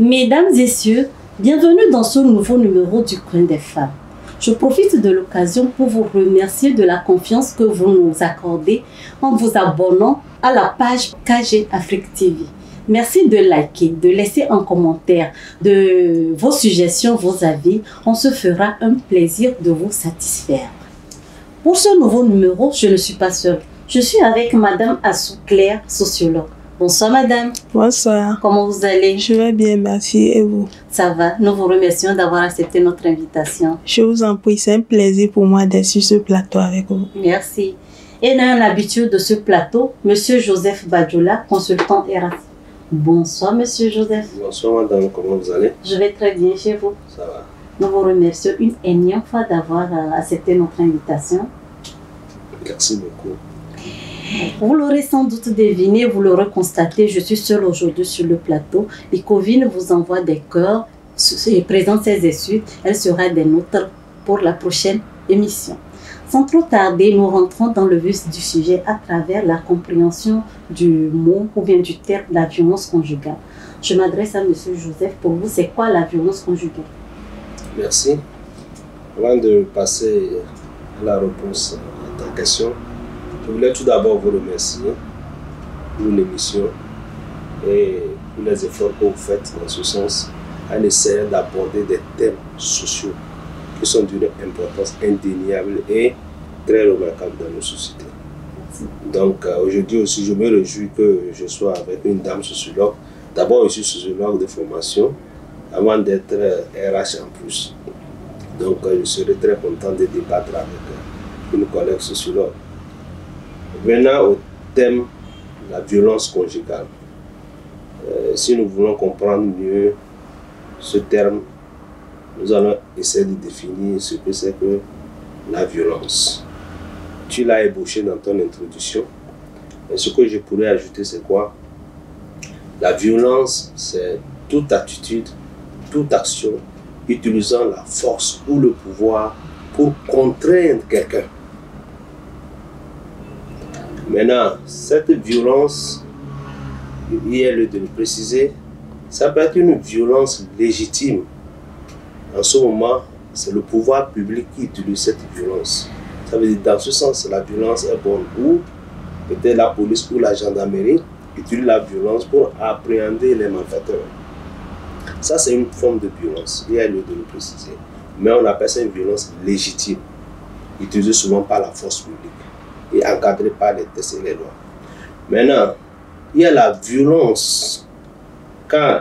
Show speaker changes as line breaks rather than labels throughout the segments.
Mesdames et messieurs, bienvenue dans ce nouveau numéro du Coin des femmes. Je profite de l'occasion pour vous remercier de la confiance que vous nous accordez en vous abonnant à la page KG Afrique TV. Merci de liker, de laisser un commentaire, de vos suggestions, vos avis. On se fera un plaisir de vous satisfaire. Pour ce nouveau numéro, je ne suis pas seule. Je suis avec Madame Assou Claire, sociologue. Bonsoir Madame.
Bonsoir.
Comment vous allez?
Je vais bien, merci. Et vous?
Ça va. Nous vous remercions d'avoir accepté notre invitation.
Je vous en prie, c'est un plaisir pour moi d'être sur ce plateau avec vous.
Merci. Et un habitué de ce plateau, Monsieur Joseph Badjola, consultant RH. Bonsoir Monsieur Joseph.
Bonsoir Madame, comment vous allez?
Je vais très bien chez vous.
Ça va.
Nous vous remercions une énième fois d'avoir accepté notre invitation.
Merci beaucoup.
Vous l'aurez sans doute deviné, vous l'aurez constaté, je suis seule aujourd'hui sur le plateau. Licovine vous envoie des cœurs et présente ses excuses. Elle sera des nôtres pour la prochaine émission. Sans trop tarder, nous rentrons dans le vif du sujet à travers la compréhension du mot ou bien du terme de la violence conjugale. Je m'adresse à Monsieur Joseph. Pour vous, c'est quoi la violence conjugale?
Merci. Avant de passer à la réponse à ta question, je voulais tout d'abord vous remercier pour l'émission et pour les efforts que vous faites dans ce sens en essayant d'aborder des thèmes sociaux qui sont d'une importance indéniable et très remarquable dans nos sociétés. Donc aujourd'hui aussi, je me réjouis que je sois avec une dame sociologue. D'abord, je suis sociologue de formation avant d'être RH en plus. Donc je serai très content de débattre avec une collègue sociologue. Venant au thème de la violence conjugale, si nous voulons comprendre mieux ce terme, nous allons essayer de définir ce que c'est que la violence. Tu l'as ébauché dans ton introduction. Et ce que je pourrais ajouter, c'est quoi? La violence, c'est toute attitude, toute action utilisant la force ou le pouvoir pour contraindre quelqu'un. Maintenant, cette violence, il est lieu de le préciser, ça peut être une violence légitime. En ce moment, c'est le pouvoir public qui utilise cette violence. Ça veut dire, dans ce sens, la violence est bonne. Ou peut-être la police ou la gendarmerie utilise la violence pour appréhender les malfaiteurs. Ça, c'est une forme de violence. Il y a lieu de le préciser. Mais on appelle ça une violence légitime, utilisée souvent par la force publique et encadrée par les textes et les lois. Maintenant, il y a la violence quand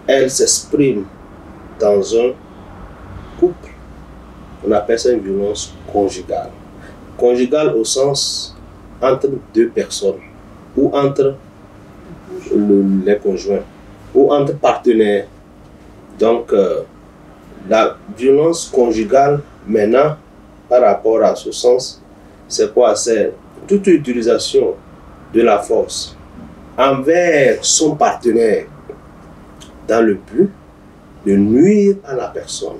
elle s'exprime dans un couple. On appelle ça une violence conjugale. Conjugale au sens entre deux personnes ou entre les conjoints ou entre partenaires. Donc, la violence conjugale, maintenant, par rapport à ce sens, c'est quoi? C'est toute utilisation de la force envers son partenaire dans le but de nuire à la personne,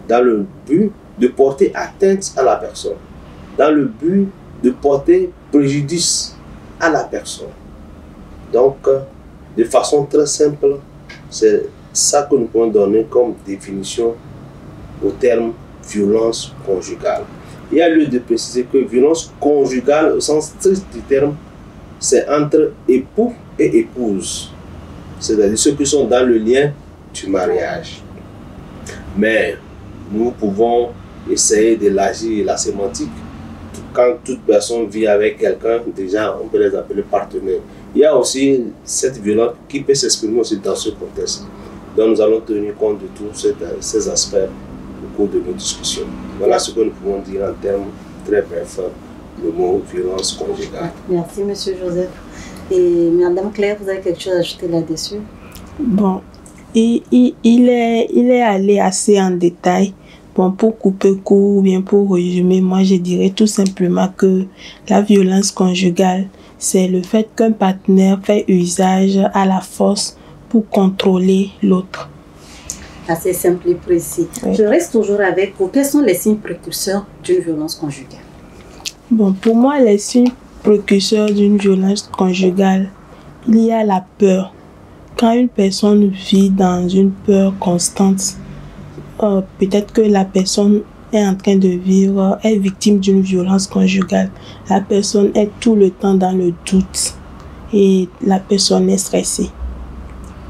dans le but de porter atteinte à la personne, dans le but de porter préjudice à la personne. Donc, de façon très simple, c'est ça que nous pouvons donner comme définition au terme violence conjugale. Il y a lieu de préciser que violence conjugale, au sens strict du terme, c'est entre époux et épouse, c'est-à-dire ceux qui sont dans le lien du mariage. Mais nous pouvons essayer d'élargir la sémantique. Quand toute personne vit avec quelqu'un, déjà on peut les appeler partenaires. Il y a aussi cette violence qui peut s'exprimer aussi dans ce contexte. Donc nous allons tenir compte de tous ces aspects au cours de nos discussions. Voilà ce que nous pouvons dire en termes très brefs, le mot violence conjugale.
Merci Monsieur Joseph. Et Madame Claire, vous avez quelque chose à ajouter là-dessus?
Bon, il est allé assez en détail. Bon, pour couper court ou bien pour résumer, moi je dirais tout simplement que la violence conjugale, c'est le fait qu'un partenaire fait usage à la force pour contrôler l'autre.
Assez simple et précis. Oui. Je reste toujours avec vous. Quels sont les signes précurseurs d'une violence conjugale?
Bon, pour moi, les signes précurseurs d'une violence conjugale, il y a la peur. quand une personne vit dans une peur constante, peut-être que la personne est en train de vivre, est victime d'une violence conjugale. La personne est tout le temps dans le doute et la personne est stressée.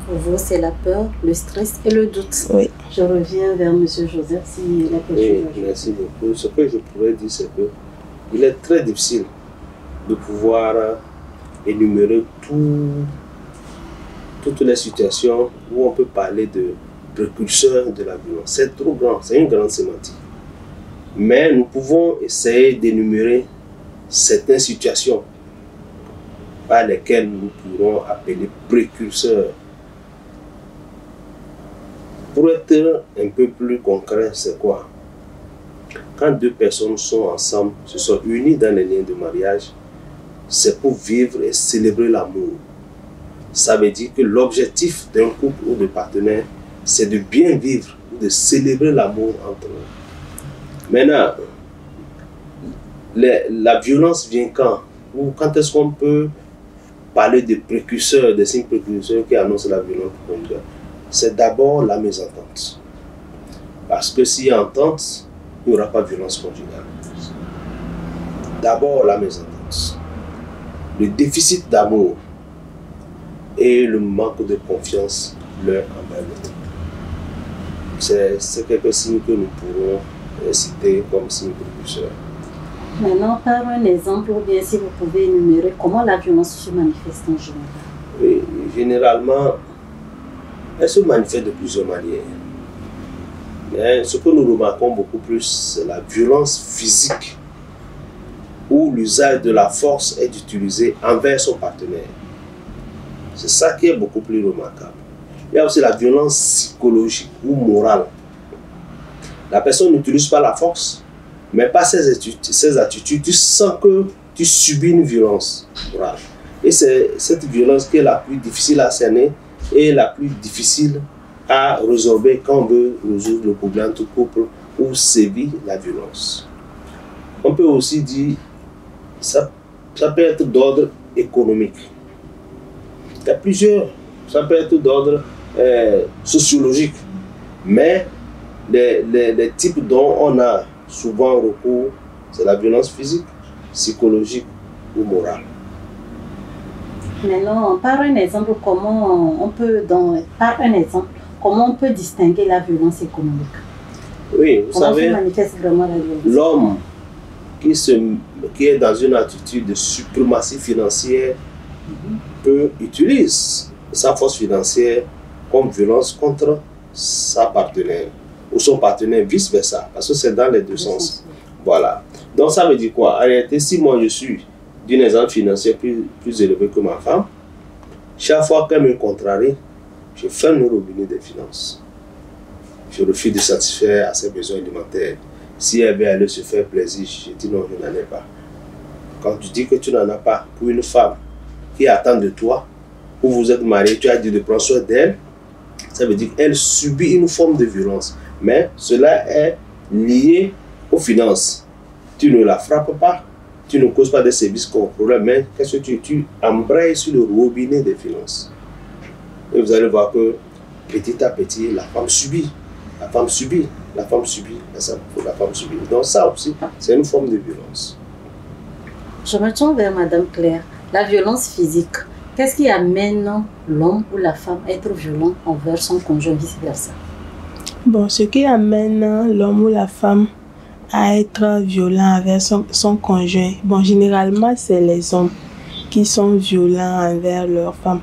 Pour vous, c'est la peur, le stress et le doute.
Oui.
Je reviens vers M. Joseph si la question.
Oui, merci beaucoup. Ce que je pourrais dire, c'est que il est très difficile de pouvoir énumérer toutes les situations où on peut parler de précurseurs de la violence. C'est trop grand, c'est une grande sémantique. Mais nous pouvons essayer d'énumérer certaines situations par lesquelles nous pourrons appeler précurseurs. Pour être un peu plus concret, c'est quoi? Quand deux personnes sont ensemble, se sont unies dans les liens de mariage, c'est pour vivre et célébrer l'amour. Ça veut dire que l'objectif d'un couple ou de partenaires, c'est de bien vivre, de célébrer l'amour entre eux. Maintenant, la violence vient quand? Ou quand est-ce qu'on peut parler de précurseurs, des signes précurseurs qui annoncent la violence conjugale? C'est d'abord la mésentente. Parce que s'il y a entente, il n'y aura pas de violence conjugale. D'abord la mésentente. Le déficit d'amour et le manque de confiance l'un envers l'autre. C'est quelques signes que nous pourrons citer comme signes précurseurs.
Maintenant, par un exemple, ou bien si vous pouvez énumérer comment la violence se manifeste en général.
Oui, généralement, elle se manifeste de plusieurs manières. Mais ce que nous remarquons beaucoup plus, c'est la violence physique, où l'usage de la force est utilisé envers son partenaire. C'est ça qui est beaucoup plus remarquable. Il y a aussi la violence psychologique ou morale. La personne n'utilise pas la force, mais par ses attitudes, tu sens que tu subis une violence morale. Et c'est cette violence qui est la plus difficile à cerner et la plus difficile à résorber quand on veut résoudre le problème de couple où sévit la violence. On peut aussi dire ça peut être d'ordre économique. Il y a plusieurs, ça peut être d'ordre sociologique, mais les types dont on a souvent recours, c'est la violence physique, psychologique ou morale.
Maintenant, par un exemple, comment on peut distinguer la violence économique?
Oui, vous savez,
se manifeste vraiment la violence?
L'homme qui est dans une attitude de suprématie financière utilise sa force financière comme violence contre sa partenaire ou son partenaire, vice-versa, parce que c'est dans les deux sens. Voilà. Donc ça veut dire quoi? En réalité, si moi je suis d'une aisance financière plus élevée que ma femme, chaque fois qu'elle me contrarie, je ferme le robinet des finances. Je refuse de satisfaire à ses besoins alimentaires. Si elle veut aller se faire plaisir, je dis non, je n'en ai pas. Quand tu dis que tu n'en as pas pour une femme qui attend de toi, où vous êtes mariés, tu as dit de prendre soin d'elle, ça veut dire qu'elle subit une forme de violence. Mais cela est lié aux finances. Tu ne la frappes pas, tu ne causes pas de services comme problème, mais qu'est-ce que tu embrayes sur le robinet des finances. Et vous allez voir que petit à petit, la femme subit. La femme subit, la femme subit, la femme subit. Donc ça aussi, c'est une forme de violence.
Je me tourne vers Madame Claire. La violence physique, qu'est-ce qui amène l'homme ou la femme à être violent envers son conjoint, vice-versa?
Bon, ce qui amène l'homme ou la femme à être violent envers son conjoint, bon, généralement, c'est les hommes qui sont violents envers leur femme.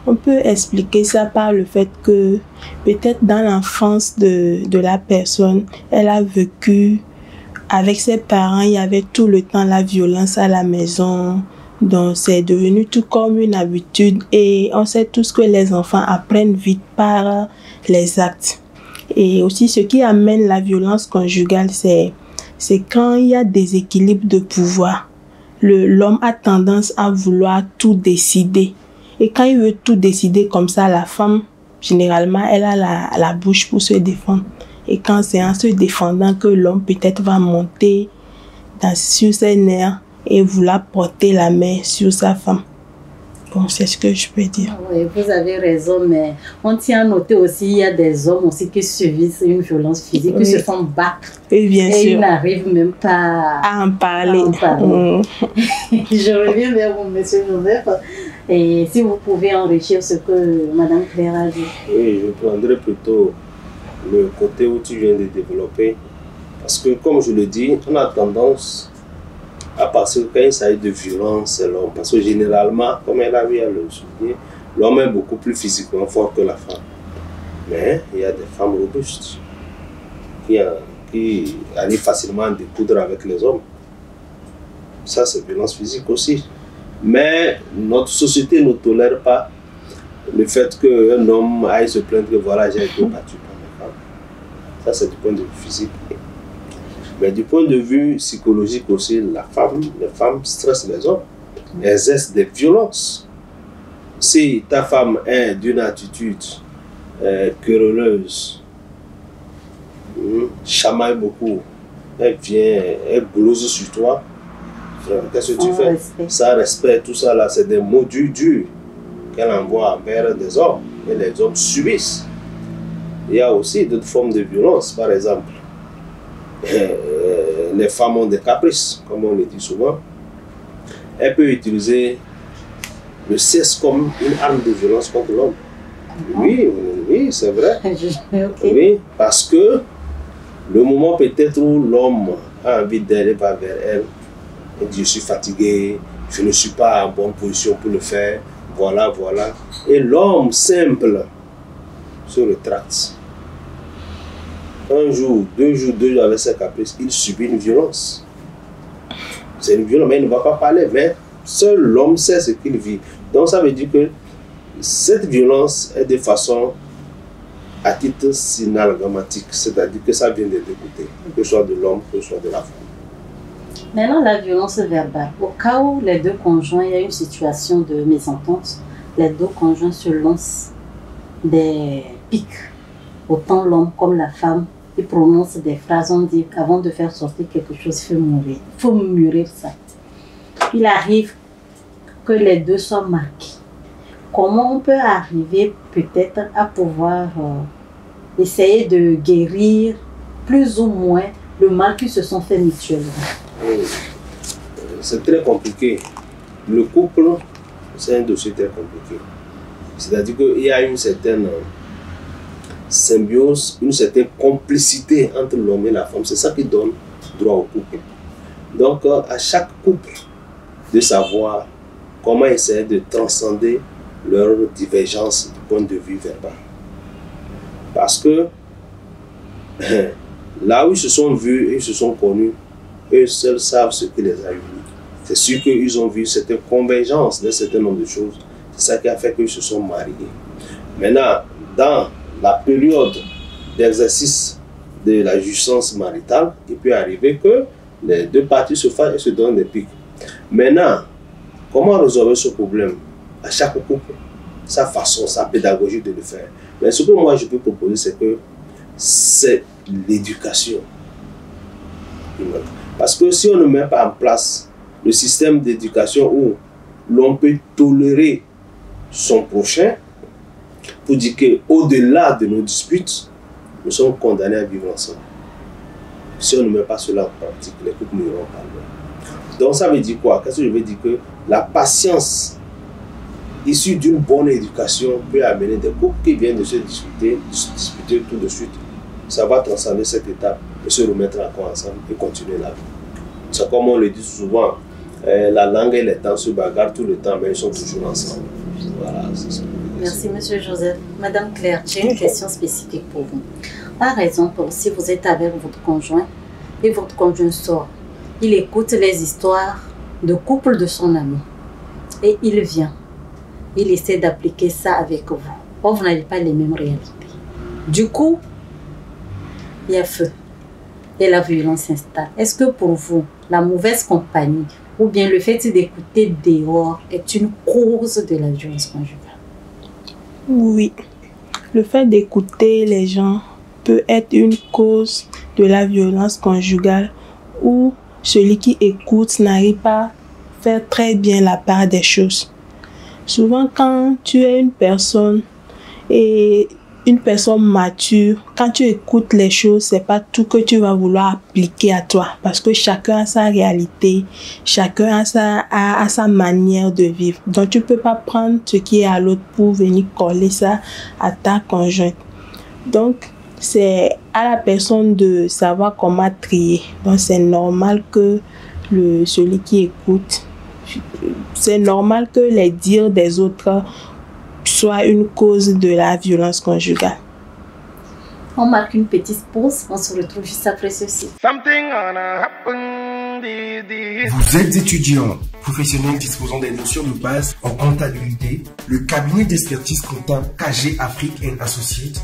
On peut expliquer ça par le fait que peut-être dans l'enfance de la personne, elle a vécu avec ses parents, il y avait tout le temps la violence à la maison. Donc c'est devenu tout comme une habitude et on sait tous que les enfants apprennent vite par les actes. Et aussi ce qui amène la violence conjugale, c'est quand il y a des équilibres de pouvoir. L'homme a tendance à vouloir tout décider. Et quand il veut tout décider comme ça, la femme, généralement, elle a la bouche pour se défendre. Et quand c'est en se défendant que l'homme peut-être va monter sur ses nerfs et vouloir porter la main sur sa femme. Bon, c'est ce que je peux dire.
Oui, vous avez raison, mais on tient à noter aussi, il y a des hommes aussi qui subissent une violence physique, qui se font battre.
Et bien
et
sûr.
ils n'arrivent même pas
à en parler.
Je reviens vers vous, monsieur Joseph. Et si vous pouvez enrichir ce que Madame Claire a dit.
Oui, je prendrai plutôt le côté où tu viens de développer. Parce que, comme je le dis, on a tendance à penser que quand il s'agit de violence, c'est l'homme. Parce que généralement, comme elle a vu à le souligner, l'homme est beaucoup plus physiquement fort que la femme. Mais il y a des femmes robustes qui arrivent facilement à découdre avec les hommes. Ça, c'est violence physique aussi. Mais notre société ne tolère pas le fait qu'un homme aille se plaindre que voilà, j'ai été battu par ma femme. Ça, c'est du point de vue physique. Mais du point de vue psychologique aussi, les femmes stressent les hommes. Elles exercent des violences. Si ta femme est d'une attitude querelleuse, chamaille beaucoup, elle vient, elle glouse sur toi, qu'est-ce que tu fais? Ça, respect, tout ça là, c'est des mots durs qu'elle envoie envers des hommes. Et les hommes subissent. Il y a aussi d'autres formes de violence, par exemple. Les femmes ont des caprices, comme on le dit souvent. Elle peut utiliser le sexe comme une arme de violence contre l'homme. Oui, c'est vrai. Okay. Oui, parce que le moment peut-être où l'homme a envie d'aller vers elle, il dit je suis fatigué, je ne suis pas en bonne position pour le faire, voilà. Et l'homme simple se rétracte. Un jour, deux jours avec ses caprices, il subit une violence. C'est une violence, mais il ne va pas parler. Mais seul l'homme sait ce qu'il vit. Donc ça veut dire que cette violence est de façon à titre synalgmatique, c'est-à-dire que ça vient des deux côtés, que ce soit de l'homme, que ce soit de la femme.
Maintenant, la violence verbale. Au cas où les deux conjoints, il y a une situation de mésentente, les deux conjoints se lancent des pics. Autant l'homme comme la femme, ils prononcent des phrases, on dit qu'avant de faire sortir quelque chose, il faut mourir. Il faut mûrir ça. Il arrive que les deux soient marqués. Comment on peut arriver peut-être à pouvoir essayer de guérir plus ou moins le mal qu'ils se sont fait mutuellement?
C'est très compliqué. Le couple, c'est un dossier très compliqué. C'est-à-dire qu'il y a une certaine symbiose, une certaine complicité entre l'homme et la femme. C'est ça qui donne droit au couple. Donc, à chaque couple de savoir comment essayer de transcender leurs divergences du point de vue verbal. Parce que là où ils se sont vus et ils se sont connus, eux seuls savent ce qui les a unis. C'est sûr qu'ils ont vu cette convergence d'un certain nombre de choses. C'est ça qui a fait qu'ils se sont mariés. Maintenant, dans la période d'exercice de la jouissance maritale, il peut arriver que les deux parties se fassent et se donnent des pics. Maintenant, comment résoudre ce problème? À chaque couple, sa façon, sa pédagogie de le faire. Mais ce que moi je peux proposer, c'est que c'est l'éducation. Parce que si on ne met pas en place le système d'éducation où l'on peut tolérer son prochain, pour dire qu'au-delà de nos disputes, nous sommes condamnés à vivre ensemble. Si on ne met pas cela en pratique, les couples n'iront pas loin. Donc ça veut dire quoi? Qu'est-ce que je veux dire? Que la patience issue d'une bonne éducation peut amener des couples qui viennent de se disputer tout de suite. Ça va transcender cette étape et se remettre encore ensemble et continuer la vie. C'est comme on le dit souvent, la langue et les dents se bagarrent tout le temps, mais ils sont toujours ensemble. Voilà, c'est ça.
Merci, Monsieur Joseph. Madame Claire, j'ai une question spécifique pour vous. Par exemple, si vous êtes avec votre conjoint et votre conjoint sort, il écoute les histoires de couple de son ami et il vient. Il essaie d'appliquer ça avec vous. Or, vous n'avez pas les mêmes réalités. Du coup, il y a feu et la violence s'installe. Est-ce que pour vous, la mauvaise compagnie ou bien le fait d'écouter dehors est une cause de la violence conjugale?
Oui, le fait d'écouter les gens peut être une cause de la violence conjugale où celui qui écoute n'arrive pas à faire très bien la part des choses. Souvent, quand tu es une personne mature, quand tu écoutes les choses, c'est pas tout que tu vas vouloir appliquer à toi, parce que chacun a sa réalité, chacun a sa manière de vivre. Donc tu peux pas prendre ce qui est à l'autre pour venir coller ça à ta conjointe. Donc c'est à la personne de savoir comment trier. Donc c'est normal que celui qui écoute, c'est normal que les dires des autres soit une cause de la violence conjugale.
On marque une petite pause, on se retrouve juste après ceci.
Vous êtes étudiant, professionnel disposant des notions de base en comptabilité. Le cabinet d'expertise comptable KG Afrique & Associates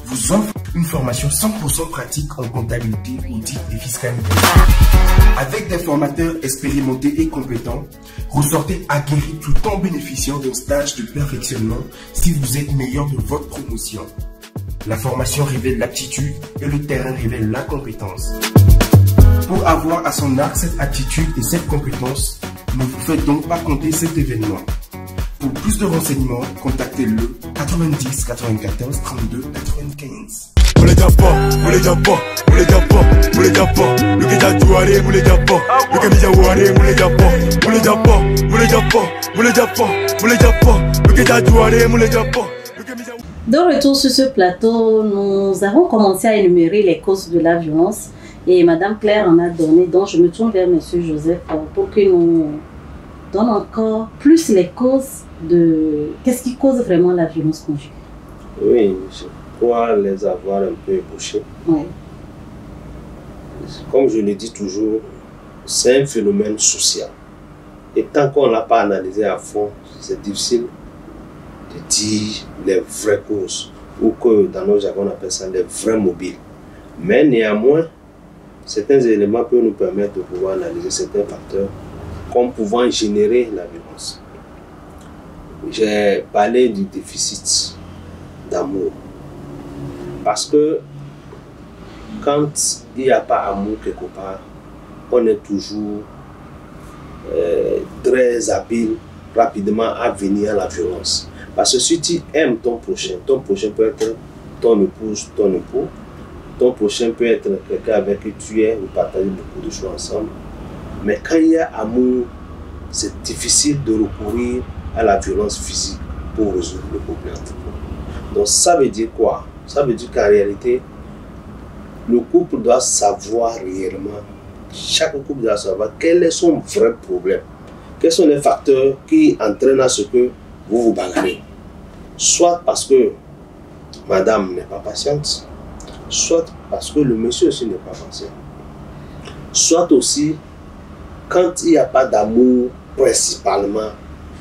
vous offre une formation 100% pratique en comptabilité, audit et fiscalité. Avec des formateurs expérimentés et compétents, ressortez aguerris tout en bénéficiant d'un stage de perfectionnement si vous êtes meilleur de votre promotion. La formation révèle l'aptitude et le terrain révèle la compétence. Pour avoir à son arc cette aptitude et cette compétence, ne vous faites donc pas compter cet événement. Pour plus de renseignements, contactez-le 90 94 32 95.
De retour sur ce plateau, nous avons commencé à énumérer les causes de la violence et Madame Claire en a donné, donc je me tourne vers Monsieur Joseph pour qu'il nous donne encore plus les causes de... Qu'est-ce qui cause vraiment la violence conjugale?
Oui, je crois les avoir un peu ébauchés.
Oui.
Comme je le dis toujours, c'est un phénomène social. Et tant qu'on ne l'a pas analysé à fond, c'est difficile de dire les vraies causes, ou que dans nos jargons on appelle ça les vrais mobiles. Mais néanmoins, certains éléments peuvent nous permettre de pouvoir analyser certains facteurs comme pouvant générer la violence. J'ai parlé du déficit d'amour. Parce que quand il n'y a pas amour quelque part, on est toujours très habile rapidement à venir à la violence. Parce que si tu aimes ton prochain peut être ton épouse, ton époux, ton prochain peut être quelqu'un avec qui tu es, vous partagez beaucoup de choses ensemble. Mais quand il y a amour, c'est difficile de recourir à la violence physique pour résoudre le problème. Donc ça veut dire quoi? Ça veut dire qu'en réalité, le couple doit savoir réellement, chaque couple doit savoir quel est son vrai problème. Quels sont les facteurs qui entraînent à ce que vous vous bagarrez. Soit parce que madame n'est pas patiente, soit parce que le monsieur aussi n'est pas patient. Soit aussi, quand il n'y a pas d'amour principalement,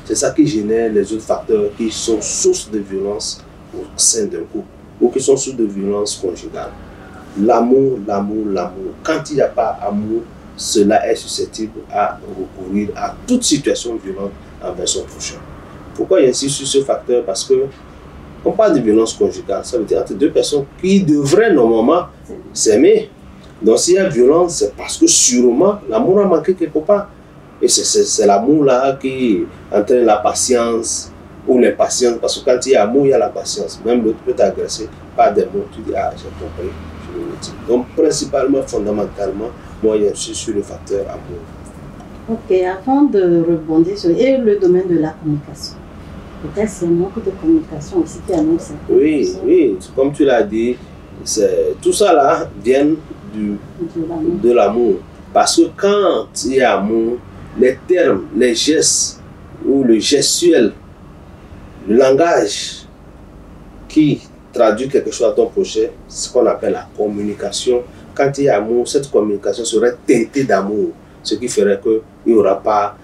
c'est ça qui génère les autres facteurs qui sont source de violence au sein d'un couple ou qui sont source de violence conjugale. L'amour. Quand il n'y a pas d'amour, cela est susceptible à recourir à toute situation violente envers son prochain. Pourquoi j'insiste sur ce facteur? Parce que on parle de violence conjugale, ça veut dire entre deux personnes qui devraient normalement s'aimer. Donc s'il y a violence, c'est parce que sûrement l'amour a manqué quelque part. Et c'est l'amour là qui entraîne la patience ou l'impatience. Parce que quand il y a amour, il y a la patience. Même l'autre peut t'agresser par des mots, tu dis ah j'ai compris, je le retire. Donc principalement, fondamentalement, moi j'insiste sur le facteur amour.
Ok, avant de rebondir sur le domaine de la communication. Peut-être c'est un manque de communication aussi qui annonce ça.
Oui, comme tu l'as dit, tout ça là vient de l'amour. Parce que quand il y a amour, les termes, les gestes ou le gestuel, le langage qui traduit quelque chose à ton prochain, c'est ce qu'on appelle la communication. Quand il y a amour, cette communication serait teintée d'amour, ce qui ferait que il y aura pas,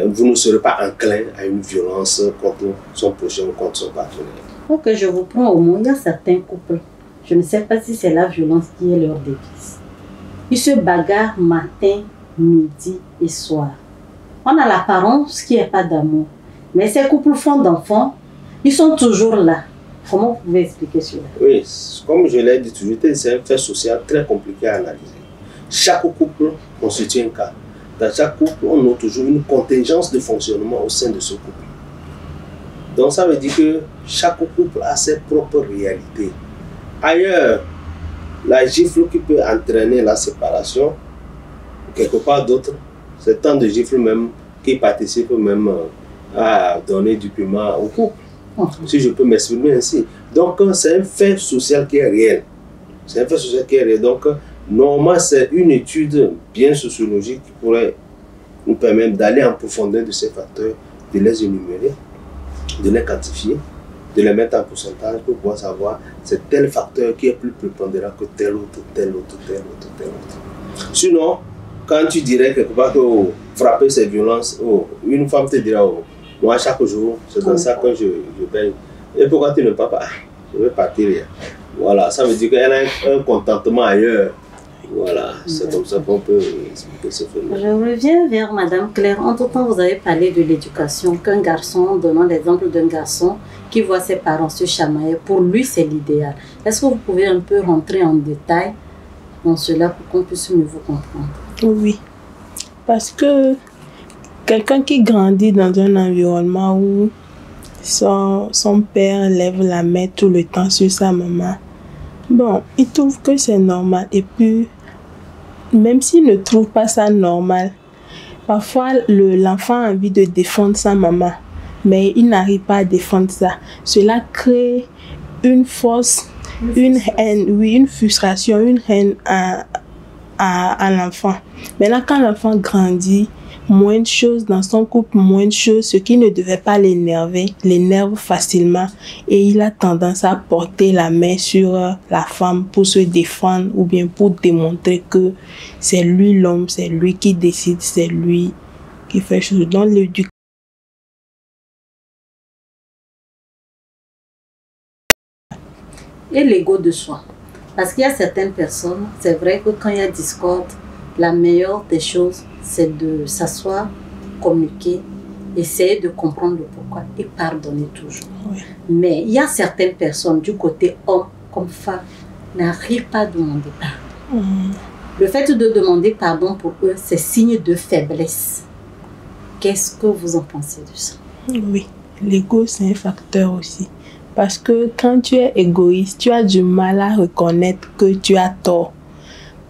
vous ne serez pas enclin à une violence contre son prochain ou contre son partenaire.
Ok, je vous prends au mot. Il y a certains couples, je ne sais pas si c'est la violence qui est leur devise. Ils se bagarrent matin, midi et soir. On a l'apparence qu'il n'y a pas d'amour. Mais ces couples font d'enfants, ils sont toujours là. Comment vous pouvez expliquer cela? Oui,
comme je l'ai dit toujours, c'est un fait social très compliqué à analyser. Chaque couple constitue un cas. Dans chaque couple, on a toujours une contingence de fonctionnement au sein de ce couple. Donc ça veut dire que chaque couple a ses propres réalités. Ailleurs, la gifle qui peut entraîner la séparation, quelque part d'autre, c'est tant de gifles même qui participent même à donner du piment au couple. Si je peux m'exprimer ainsi. Donc c'est un fait social qui est réel. C'est un fait social qui est réel. Donc normalement c'est une étude bien sociologique qui pourrait nous permettre d'aller en profondeur de ces facteurs, de les énumérer, de les quantifier, de les mettre en pourcentage pour pouvoir savoir c'est tel facteur qui est plus prépondérant que tel autre, tel autre, tel autre, tel autre. Sinon, quand tu dirais quelque part que frapper c'est violence, une femme te dira moi chaque jour c'est dans ça que je baigne. Et pourquoi tu ne pars pas? Je vais partir. Voilà, ça veut dire qu'il y a un contentement ailleurs. Voilà, c'est comme ça qu'on peut expliquer ce phénomène.
Je reviens vers Madame Claire. Entre-temps, vous avez parlé de l'éducation, qu'un garçon, donnant l'exemple d'un garçon qui voit ses parents se chamailler, pour lui c'est l'idéal. Est-ce que vous pouvez un peu rentrer en détail dans cela pour qu'on puisse mieux vous comprendre?
Oui, parce que quelqu'un qui grandit dans un environnement où son père lève la main tout le temps sur sa maman, bon, il trouve que c'est normal. Et puis, même s'il ne trouve pas ça normal, parfois l'enfant a envie de défendre sa maman, mais il n'arrive pas à défendre ça. Cela crée une force, une haine, oui, une frustration, une haine à l'enfant. Maintenant, quand l'enfant grandit, moins de choses dans son couple, moins de choses, ce qui ne devait pas l'énerver, l'énerve facilement et il a tendance à porter la main sur la femme pour se défendre ou bien pour démontrer que c'est lui l'homme, c'est lui qui décide, c'est lui qui fait chose. Donc l'éducation.
Et l'ego de soi. Parce qu'il y a certaines personnes, c'est vrai que quand il y a discorde, la meilleure des choses, c'est de s'asseoir, communiquer, essayer de comprendre le pourquoi et pardonner toujours.
Oui.
Mais il y a certaines personnes, du côté homme comme femme, n'arrivent pas à demander pardon. Le fait de demander pardon pour eux, c'est signe de faiblesse. Qu'est-ce que vous en pensez de ça?
Oui, l'ego c'est un facteur aussi. Parce que quand tu es égoïste, tu as du mal à reconnaître que tu as tort.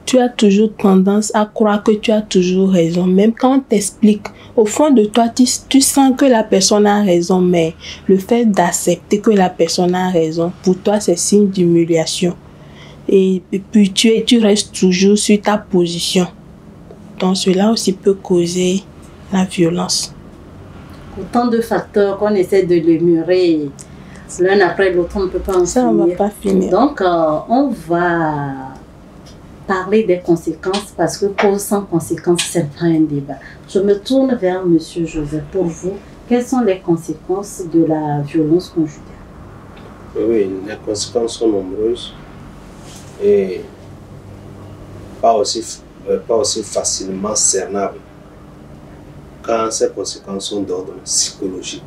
Tu as toujours tendance à croire que tu as toujours raison. Même quand on t'explique, au fond de toi, tu sens que la personne a raison, mais le fait d'accepter que la personne a raison, pour toi, c'est signe d'humiliation. Et puis, tu restes toujours sur ta position. Donc, cela aussi peut causer la violence.
Autant de facteurs qu'on essaie de les murer, l'un après l'autre, on ne peut pas en finir.
Ça, on ne va pas finir.
Donc, on va parler des conséquences, parce que cause sans conséquences, c'est pas un débat. Je me tourne vers M. Joseph. Pour vous, quelles sont les conséquences de la violence conjugale?
Oui, les conséquences sont nombreuses et pas aussi facilement cernables quand ces conséquences sont d'ordre psychologique.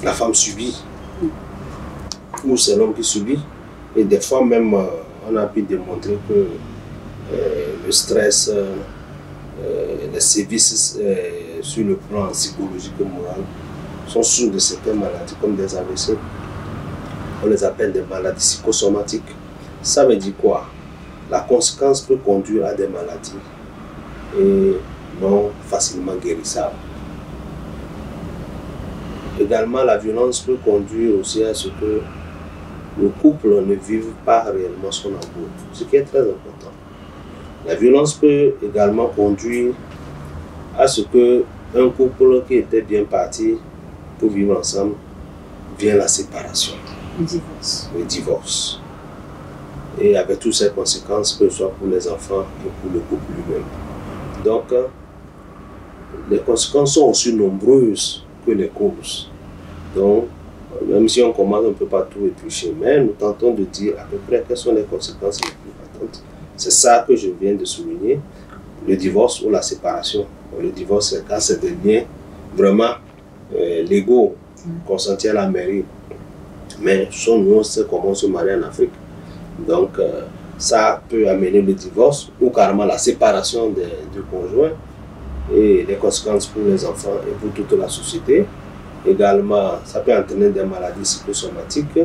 La femme subit, ou c'est l'homme qui subit, et des fois même on a pu démontrer que le stress, les sévices sur le plan psychologique et moral sont sources de certaines maladies comme des AVC. On les appelle des maladies psychosomatiques. Ça veut dire quoi? La conséquence peut conduire à des maladies et non facilement guérissables. Également, la violence peut conduire aussi à ce que le couple ne vive pas réellement son amour, ce qui est très important. La violence peut également conduire à ce que un couple qui était bien parti pour vivre ensemble vient la séparation.
Le divorce.
Le divorce. Et avec toutes ces conséquences, que ce soit pour les enfants et pour le couple lui-même. Donc, les conséquences sont aussi nombreuses que les causes. Donc, même si on commence, on ne peut pas tout éplucher, mais nous tentons de dire à peu près quelles sont les conséquences les plus patentes. C'est ça que je viens de souligner, le divorce ou la séparation. Le divorce, c'est quand c'est des liens vraiment légaux, consentis à la mairie. Mais nous, on sait comment on se marie en Afrique. Donc, ça peut amener le divorce ou carrément la séparation du conjoint et les conséquences pour les enfants et pour toute la société. Également, ça peut entraîner des maladies psychosomatiques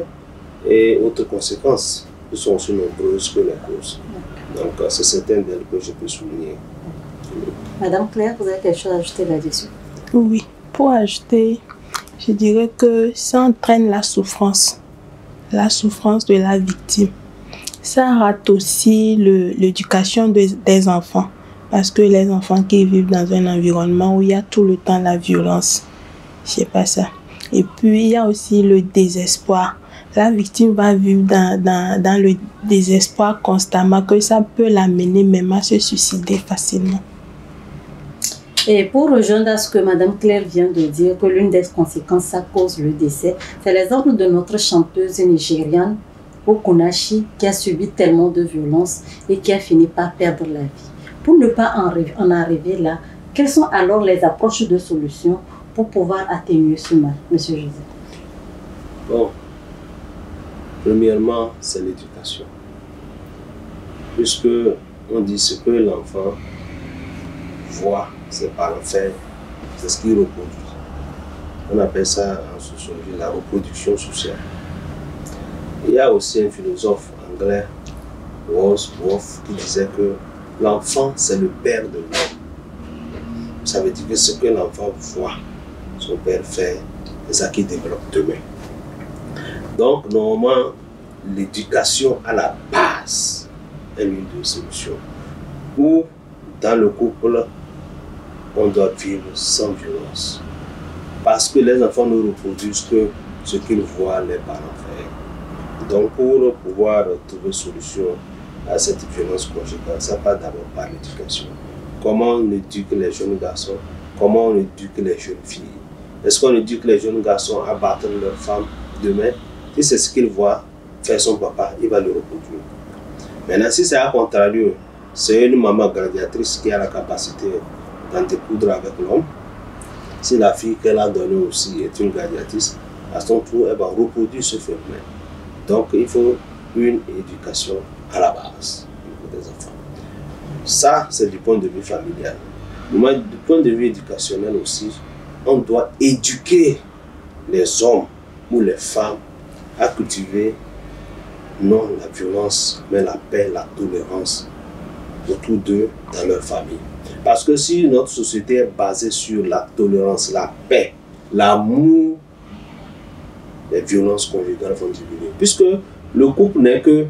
et autres conséquences qui sont aussi nombreuses que les causes. Donc, c'est certaines d'elles que je peux souligner.
Madame Claire, vous avez quelque chose à ajouter là-dessus?
Oui, pour ajouter, je dirais que ça entraîne la souffrance de la victime. Ça rate aussi l'éducation des enfants, parce que les enfants qui vivent dans un environnement où il y a tout le temps la violence, c'est pas ça. Et puis, il y a aussi le désespoir. La victime va vivre dans le désespoir constamment, que ça peut l'amener même à se suicider facilement.
Et pour rejoindre à ce que Madame Claire vient de dire, que l'une des conséquences, ça cause le décès, c'est l'exemple de notre chanteuse nigériane, Okunashi, qui a subi tellement de violence et qui a fini par perdre la vie. Pour ne pas en arriver là, quelles sont alors les approches de solutions pour pouvoir atténuer ce mal, Monsieur Joseph?
Bon, premièrement, c'est l'éducation. Puisque on dit ce que l'enfant voit ses parents faire, c'est ce qu'il reproduit. On appelle ça en sociologie la reproduction sociale. Il y a aussi un philosophe anglais, Wordsworth, qui disait que l'enfant, c'est le père de l'homme. Ça veut dire que ce que l'enfant voit son père faire, c'est ça qui développe demain. Donc, normalement, l'éducation à la base est l'une des solutions. Ou, dans le couple, on doit vivre sans violence. Parce que les enfants ne reproduisent que ce qu'ils voient les parents faire. Donc, pour pouvoir trouver solution à cette violence conjugale, ça passe d'abord par l'éducation. Comment on éduque les jeunes garçons? Comment on éduque les jeunes filles? Est-ce qu'on éduque les jeunes garçons à battre leurs femmes demain? Si c'est ce qu'il voit faire son papa, il va le reproduire. Maintenant, si c'est à contrario, c'est une maman gladiatrice qui a la capacité d'entrecoudre avec l'homme. Si la fille qu'elle a donnée aussi est une gladiatrice, à son tour, elle va reproduire ce phénomène. Donc, il faut une éducation à la base des enfants. Ça, c'est du point de vue familial. Mais du point de vue éducationnel aussi, on doit éduquer les hommes ou les femmes à cultiver non la violence, mais la paix, la tolérance autour d'eux dans leur famille. Parce que si notre société est basée sur la tolérance, la paix, l'amour, les violences conjugales vont diminuer. Puisque le couple n'est que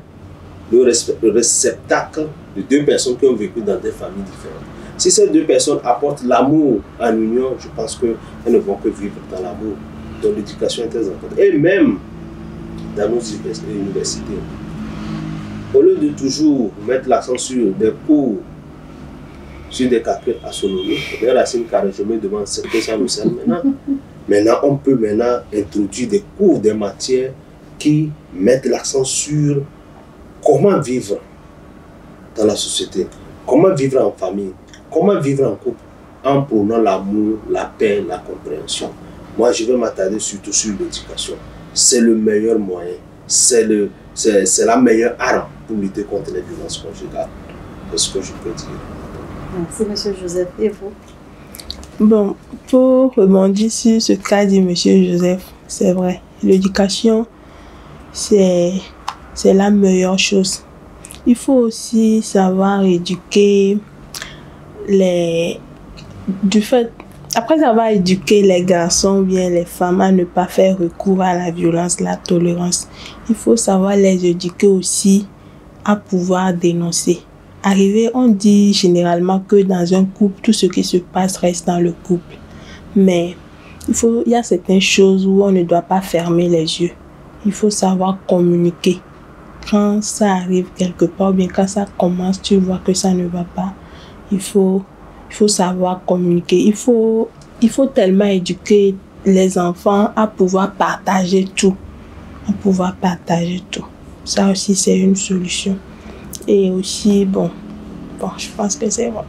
le réceptacle de deux personnes qui ont vécu dans des familles différentes. Si ces deux personnes apportent l'amour en union, je pense qu'elles ne vont que vivre dans l'amour. Donc l'éducation est très importante. Et même dans nos universités, au lieu de toujours mettre l'accent sur des cours, sur des calculs astronomiques, Racine Carré, je me demande ce que ça nous sert maintenant. Maintenant, on peut introduire des cours, des matières qui mettent l'accent sur comment vivre dans la société, comment vivre en famille, comment vivre en couple, en prônant l'amour, la paix, la compréhension. Moi, je vais m'attarder surtout sur l'éducation. C'est le meilleur moyen, c'est la meilleure arme pour lutter contre les violences conjugales. C'est ce que je peux dire.
Merci, Monsieur Joseph. Et vous?
Bon, pour rebondir sur ce qu'a dit Monsieur Joseph, c'est vrai, l'éducation, c'est la meilleure chose. Il faut aussi savoir éduquer après avoir éduqué les garçons ou bien les femmes à ne pas faire recours à la violence, la tolérance, il faut savoir les éduquer aussi à pouvoir dénoncer. On dit généralement que dans un couple, tout ce qui se passe reste dans le couple. Mais il y a certaines choses où on ne doit pas fermer les yeux. Il faut savoir communiquer. Quand ça arrive quelque part, bien quand ça commence, tu vois que ça ne va pas. Il faut savoir communiquer. Il faut tellement éduquer les enfants à pouvoir partager tout. Ça aussi, c'est une solution. Et aussi, bon, je pense que c'est vrai.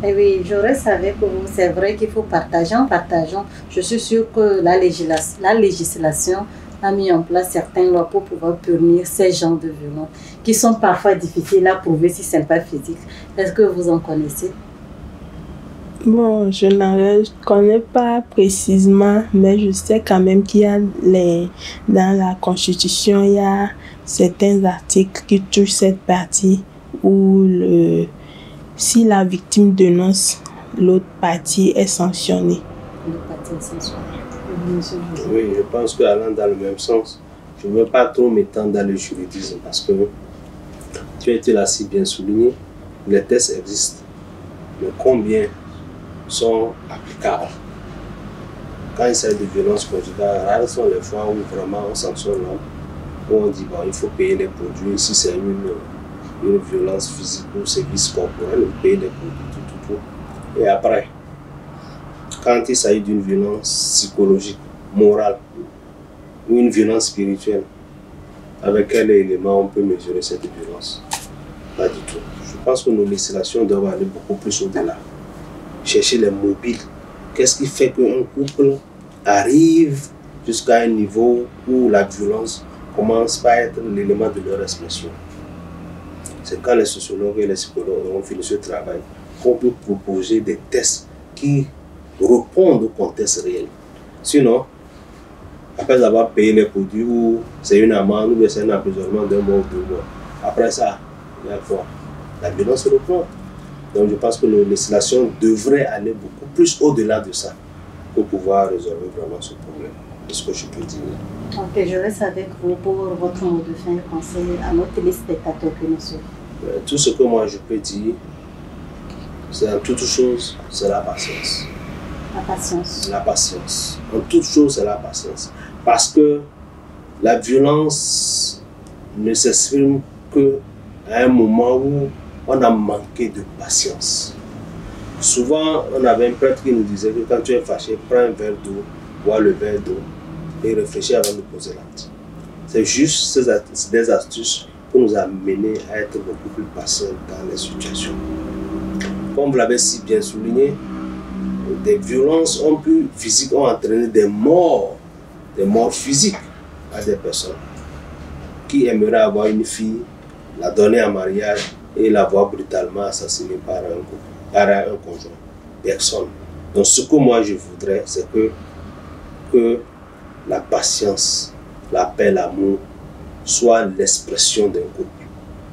Et oui, j'aurais savé que c'est vrai qu'il faut partager. En partageant, je suis sûre que la législation a mis en place certaines lois pour pouvoir punir ces genres de violences qui sont parfois difficiles à prouver si ce n'est pas physique. Est-ce que vous en connaissez?
Bon, je n'en connais pas précisément, mais je sais quand même qu'il y a dans la Constitution, il y a certains articles qui touchent cette partie où si la victime dénonce, l'autre partie est sanctionnée.
L'autre partie est sanctionnée.
Oui, je pense qu'allant dans le même sens, je ne veux pas trop m'étendre dans le juridisme parce que tu as été là si bien souligné, les tests existent, mais combien sont applicables? Quand il s'agit de violence conjugale, rares sont les fois où vraiment on sanctionne l'homme, où on dit bon, il faut payer les produits, si c'est une violence physique ou service corporel, on paye les produits, tout. Et après, quand il s'agit d'une violence psychologique, morale, ou une violence spirituelle, avec quel élément on peut mesurer cette violence? Pas du tout. Je pense que nos législations doivent aller beaucoup plus au-delà. Chercher les mobiles. Qu'est-ce qui fait qu'un couple arrive jusqu'à un niveau où la violence commence par être l'élément de leur expression? C'est quand les sociologues et les psychologues ont fini ce travail qu'on peut proposer des tests qui répondent au contexte réel. Sinon, après avoir payé les produits, ou c'est une amende, ou c'est un emprisonnement d'1 mois ou 2 mois. Après ça, la violence reprend. Donc je pense que la législation devrait aller beaucoup plus au-delà de ça pour pouvoir résoudre vraiment ce problème. C'est ce que je peux dire.
Ok, je reste avec vous pour votre mot de fin et conseil à nos téléspectateurs que nous sommes.
Tout ce que moi je peux dire, c'est en toute chose, c'est la patience.
La patience. La patience.
En toute chose, c'est la patience. Parce que la violence ne s'exprime qu'à un moment où on a manqué de patience. Souvent, on avait un prêtre qui nous disait que quand tu es fâché, prends un verre d'eau, bois le verre d'eau et réfléchis avant de poser l'acte. C'est juste des astuces pour nous amener à être beaucoup plus patients dans les situations. Comme vous l'avez si bien souligné, des violences physiques ont entraîné des morts physiques à des personnes qui aimeraient avoir une fille, la donner en mariage et l'avoir brutalement assassinée par un conjoint. Personne. Donc ce que moi je voudrais, c'est que la patience, la paix, l'amour soit l'expression d'un couple.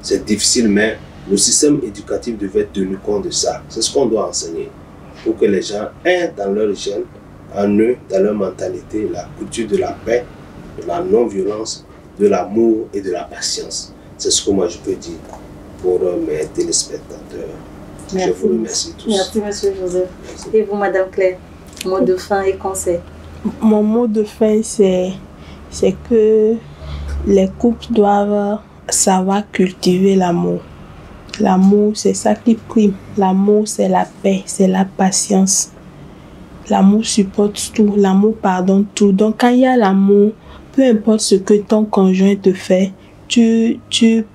C'est difficile, mais le système éducatif devait tenir compte de ça. C'est ce qu'on doit enseigner pour que les gens aient dans leur gène, en eux, dans leur mentalité, la culture de la paix, de la non-violence, de l'amour et de la patience. C'est ce que moi je peux dire pour mes téléspectateurs.
Merci.
Je vous remercie tous.
Merci, monsieur Joseph. Merci. Et vous, madame Claire, mot de fin et conseil?
Mon mot de fin, c'est que les couples doivent savoir cultiver l'amour. L'amour, c'est ça qui prime. L'amour, c'est la paix, c'est la patience. L'amour supporte tout, l'amour pardonne tout. Donc, quand il y a l'amour, peu importe ce que ton conjoint te fait, tu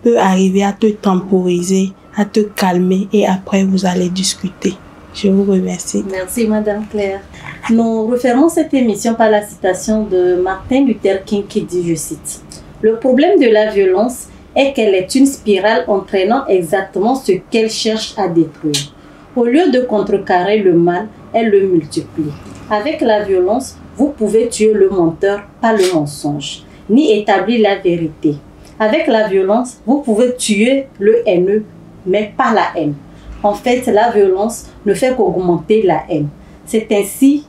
peux arriver à te temporiser, à te calmer et après, vous allez discuter. Je vous remercie.
Merci, madame Claire. Nous refermons cette émission par la citation de Martin Luther King qui dit, je cite, « Le problème de la violence est qu'elle est une spirale entraînant exactement ce qu'elle cherche à détruire. Au lieu de contrecarrer le mal, elle le multiplie. Avec la violence, vous pouvez tuer le menteur, pas le mensonge, ni établir la vérité. Avec la violence, vous pouvez tuer le haineux, mais pas la haine. En fait, la violence ne fait qu'augmenter la haine. C'est ainsi,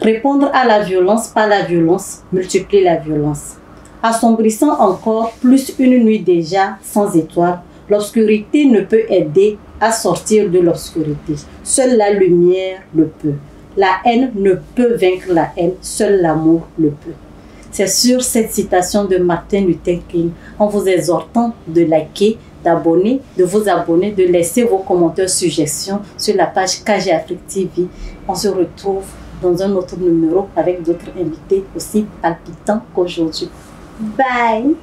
répondre à la violence par la violence, multiplier la violence. Assombrissant encore plus une nuit déjà sans étoiles, l'obscurité ne peut aider à sortir de l'obscurité. Seule la lumière le peut. La haine ne peut vaincre la haine, seul l'amour le peut. C'est sur cette citation de Martin Luther King, en vous exhortant de liker, d'abonner, de vous abonner, de laisser vos commentaires, suggestions sur la page KG Afrique TV. On se retrouve dans un autre numéro avec d'autres invités aussi palpitants qu'aujourd'hui. Bye!